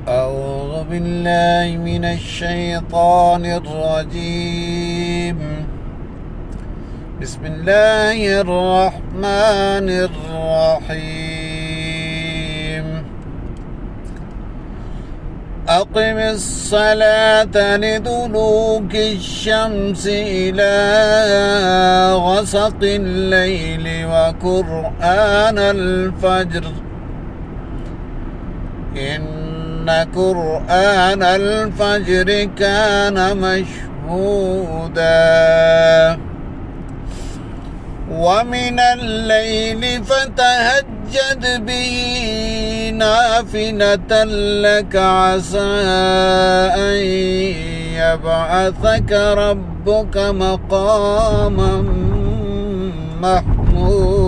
أعوذ بالله من الشيطان الرجيم. بسم الله الرحمن الرحيم. أقم الصلاة لدلوك الشمس إلى غسق الليل وقرآن الفجر إن قرآن الفجر كان مشهودا ومن الليل فتهجد به نافلة لك عسى أن يبعثك ربك مقاما محمودا.